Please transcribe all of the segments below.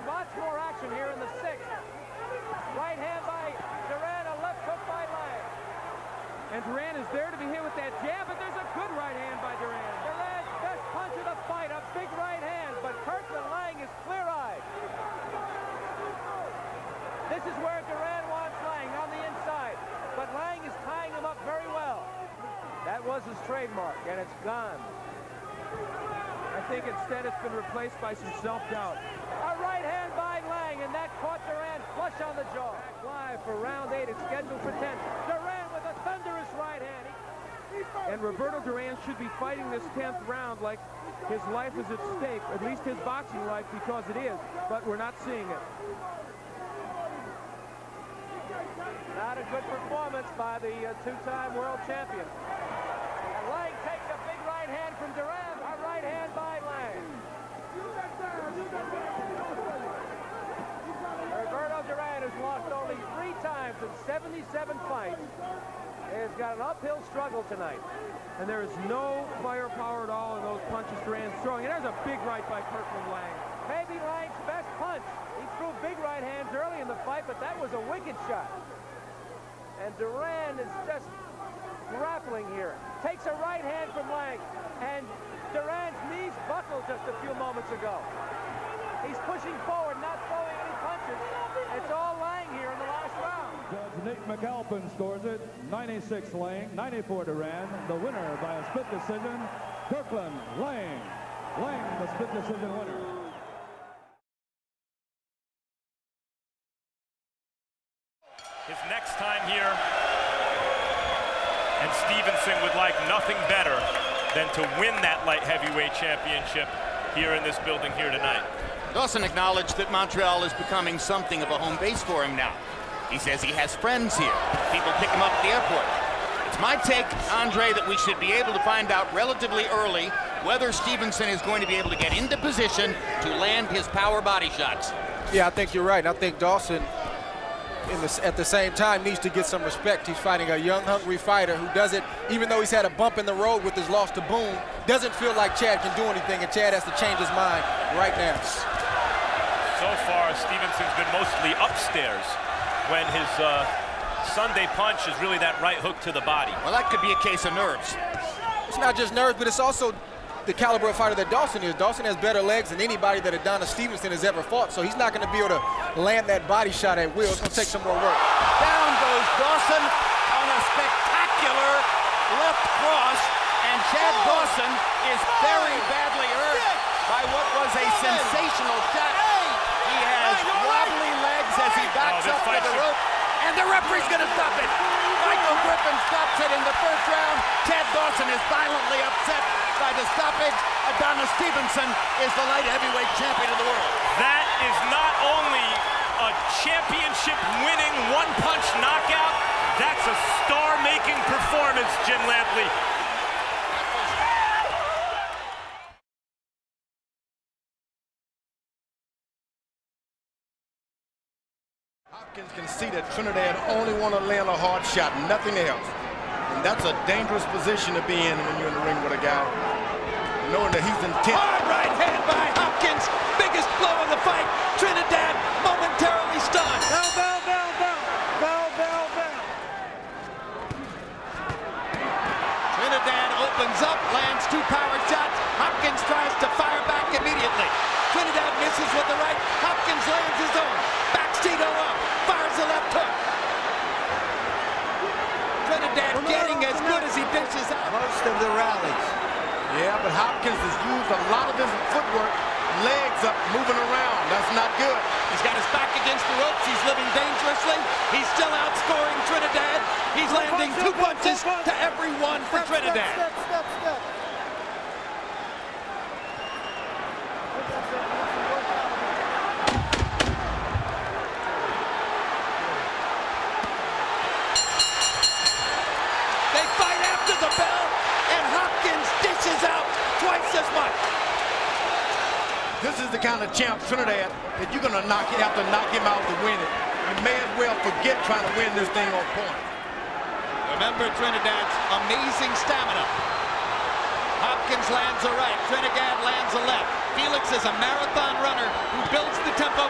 lots more action here in the 6th. Right hand by Duran, a left hook by Lang. And Duran is there to be hit with that jab, but there's a good right hand by Duran. Duran's best punch of the fight, a big right hand, but Kirkland Lang is clear-eyed. This is where Duran wants Lang, on the inside. But Lang is tying him up very well. That was his trademark, and it's gone. I think instead it's been replaced by some self-doubt. A right hand by Lang, and that caught Duran flush on the jaw. Back live for round 8. It's scheduled for 10. Duran with a thunderous right hand. And Roberto Duran should be fighting this 10th round like his life is at stake, at least his boxing life, because it is, but we're not seeing it. Not a good performance by the two-time world champion. And Lang takes a big right hand from Duran. A right hand by Lang. Roberto Duran has lost only 3 times in 77 fights. He has got an uphill struggle tonight. And there is no firepower at all in those punches Duran's throwing. And there's a big right by Kirkland Lang. Maybe Lang's best punch. He threw big right hands early in the fight, but that was a wicked shot. And Duran is just grappling here. Takes a right hand from Lang. And Duran's knees buckled just a few moments ago. He's pushing forward, not throwing any punches. It's all Lang here in the last round. Judge Nick McAlpin scores it. 96 Lang, 94 Duran. The winner by a split decision, Kirkland Lang. Lang, the split decision winner. His next time here, and Stevenson would like nothing better than to win that light heavyweight championship here in this building here tonight. Dawson acknowledged that Montreal is becoming something of a home base for him now. He says he has friends here. People pick him up at the airport. It's my take, Andre, that we should be able to find out relatively early whether Stevenson is going to be able to get into position to land his power body shots. Yeah, I think you're right. I think Dawson, at the same time, needs to get some respect. He's fighting a young, hungry fighter who doesn't, even though he's had a bump in the road with his loss to Boone, doesn't feel like Chad can do anything, and Chad has to change his mind right now. So far, Stevenson's been mostly upstairs when his Sunday punch is really that right hook to the body. Well, that could be a case of nerves. It's not just nerves, but it's also the caliber of fighter that Dawson is. Dawson has better legs than anybody that Adonis Stevenson has ever fought, so he's not going to be able to land that body shot at will. It's going to take some more work. Down goes Dawson on a spectacular left cross, and Chad Dawson is very badly hurt by what was a sensational shot. He has wobbly legs as he backs up to the rope, and the referee's going to stop it. Michael Griffin stops it in the first round. Chad Dawson is violently upset by the stoppage. Adonis Stevenson is the light heavyweight champion of the world. That is not only a championship-winning one-punch knockout, that's a star-making performance, Jim Lampley. Hopkins can see that Trinidad only want to land a hard shot, nothing else. And that's a dangerous position to be in when you're in the ring with a guy, knowing that he's intent. Hard right hand by Hopkins. Biggest blow of the fight. Trinidad momentarily stunned. Bell, bell, bell, bell. Bell, bell, bell. Trinidad opens up, lands 2 power shots. Hopkins tries to fire back immediately. Trinidad misses with the right. Hopkins lands his own. Backs Tito up. Fires the left hook. Trinidad getting as good as he dishes out. Most of the rallies. Yeah, but Hopkins has used a lot of his footwork, legs up, moving around. That's not good. He's got his back against the ropes. He's living dangerously. He's still outscoring Trinidad. He's landing 2 punches to every one for Trinidad. Step. They fight after the bell, and Hopkins dishes out twice as much. This is the kind of champ, Trinidad, that you're going to have to knock him out to win it. You may as well forget trying to win this thing on point. Remember Trinidad's amazing stamina. Hopkins lands a right, Trinidad lands a left. Felix is a marathon runner who builds the tempo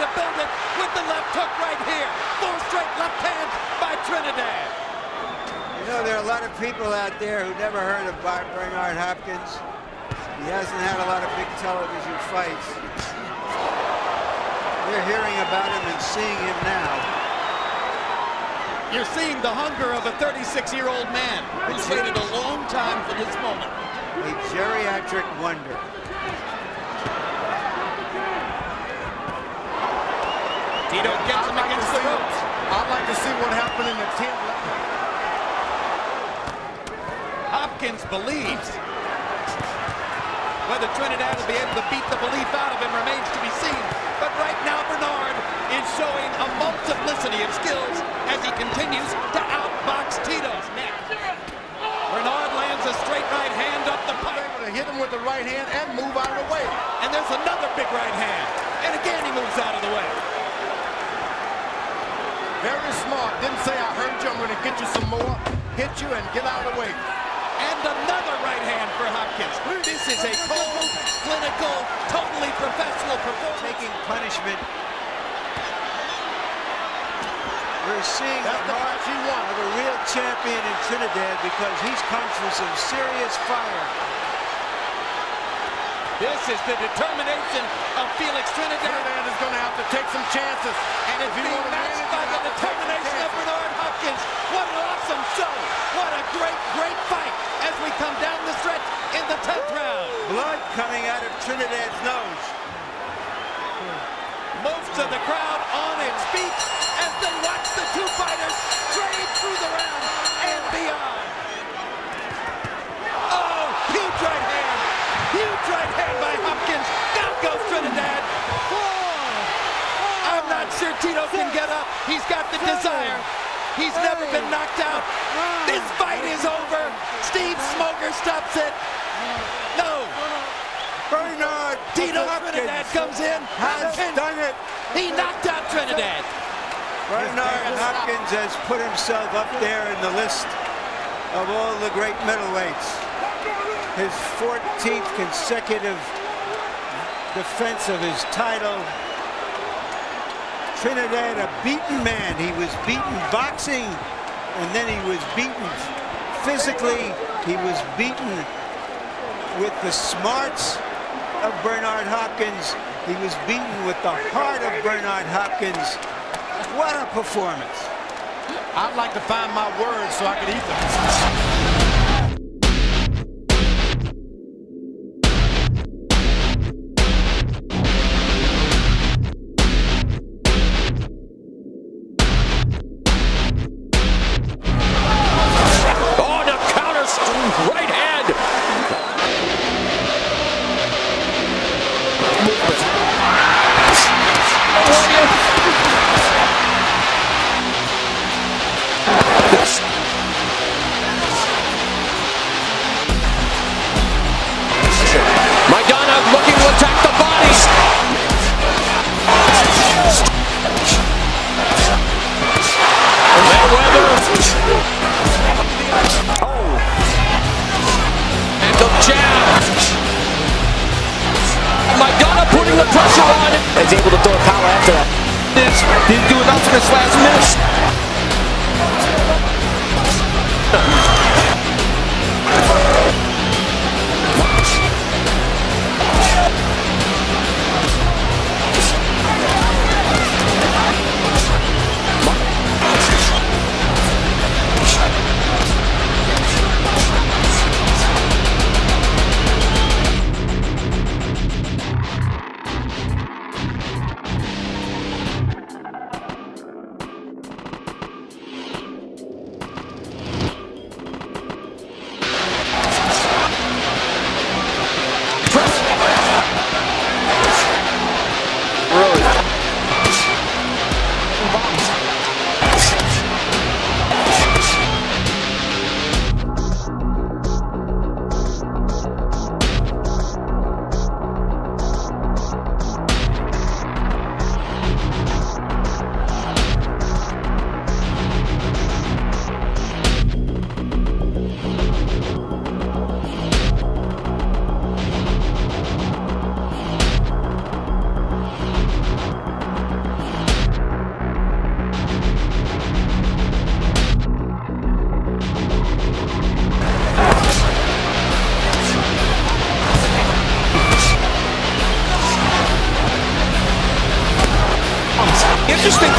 to build it with the left hook right here. 4 straight left hands by Trinidad. You know, there are a lot of people out there who never heard of Bernard Hopkins. He hasn't had a lot of big television fights. They're hearing about him and seeing him now. You're seeing the hunger of a 36-year-old man who's waited a long time for this moment. A geriatric wonder. Tito gets him against the ropes. I'd like to see what happened in the 10th. Hopkins believes. Whether Trinidad will be able to beat the belief out of him remains to be seen. But right now, Bernard is showing a multiplicity of skills as he continues to outbox Tito's neck. Bernard lands a straight right hand up the pipe. Able to hit him with the right hand and move out of the way. And there's another big right hand. And again, he moves out of the way. Very smart. Didn't say, I heard you, I'm going to get you some more. Hit you and get out of the way. And another right hand for Hopkins. This is a cold, clinical, totally professional performance. Taking punishment. We're seeing the heart of a real champion in Trinidad because he's come through some serious fire. This is the determination of Felix Trinidad. Trinidad is going to have to take some chances. And it's being matched by the determination of Bernard Hopkins. What an awesome show. What a great, great fight as we come down the stretch in the 10th round. Blood coming out of Trinidad's nose. Most of the crowd on its feet as they watch the two fighters trade through the round and beyond. Oh, huge right hand. Huge right hand by Hopkins. Down goes Trinidad. I'm not sure Tito can get up. He's got the desire. He's never been knocked out. This fight is over. Steve Smoker stops it. No. Bernard Tito Trinidad comes in. has done it. He knocked out Trinidad. Bernard Hopkins has put himself up there in the list of all the great middleweights. His 14th consecutive defense of his title. Trinidad, a beaten man. He was beaten boxing, and then he was beaten physically. He was beaten with the smarts of Bernard Hopkins. He was beaten with the heart of Bernard Hopkins. What a performance. I'd like to find my words so I could eat them. Is able to throw power after that. Didn't do enough in this last minute. Interesting.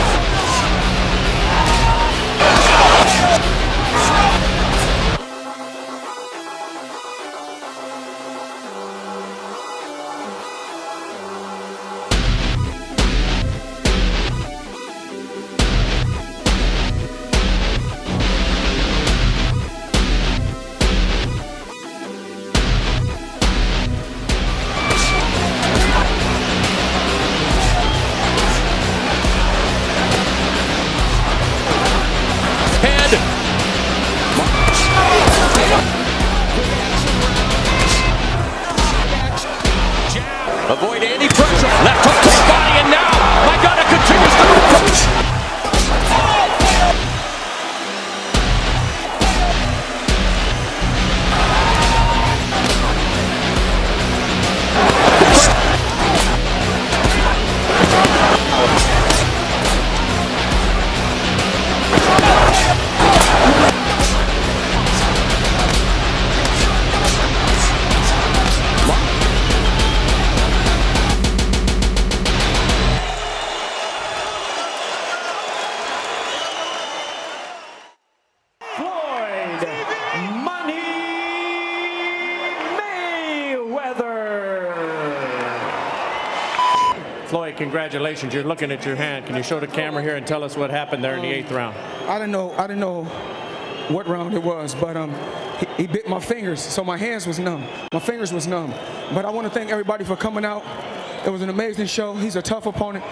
Avoid any pressure. Left hook to the body, and now Maidana continues to approach. Floyd, congratulations. You're looking at your hand. Can you show the camera here and tell us what happened there in the 8th round? I didn't know what round it was, but he bit my fingers, so my hands was numb. My fingers was numb. But I want to thank everybody for coming out. It was an amazing show. He's a tough opponent,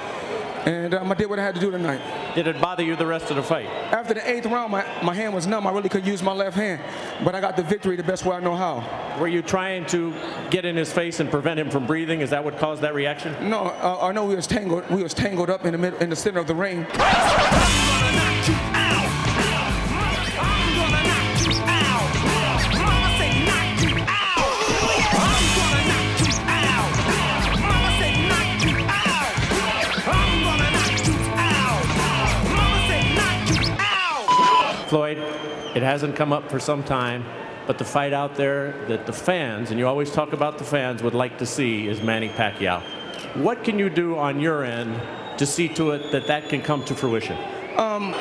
and I did what I had to do tonight. Did it bother you the rest of the fight? After the 8th round, my hand was numb. I really could use my left hand, but I got the victory the best way I know how. Were you trying to get in his face and prevent him from breathing? Is that what caused that reaction? No, I know we was tangled up in the center of the ring. Floyd, it hasn't come up for some time, but the fight out there that the fans, and you always talk about the fans, would like to see is Manny Pacquiao. What can you do on your end to see to it that that can come to fruition? Manny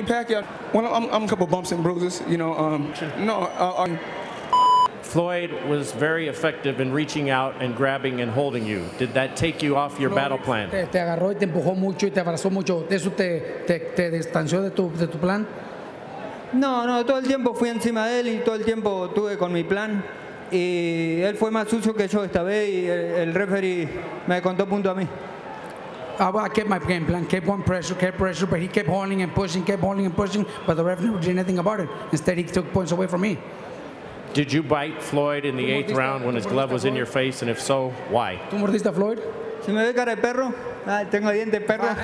Pacquiao, well, I'm a couple bumps and bruises, you know, Floyd was very effective in reaching out and grabbing and holding you. Did that take you off your battle plan? Te agarró y te empujó mucho y te abrazó mucho. ¿Eso te distanció de tu plan? No, todo el tiempo fui encima de él y todo el tiempo tuve con mi plan. Y él fue más sucio que yo esta vez y el referee me contó punto a mí. I kept my game plan, kept pressure, but he kept holding and pushing, but the referee didn't do anything about it. Instead, he took points away from me. Did you bite Floyd in the 8th round when his glove was in your face, and if so, why? ¿Tú mordiste a Floyd? Si me ve cara de perro, tengo dientes de perro.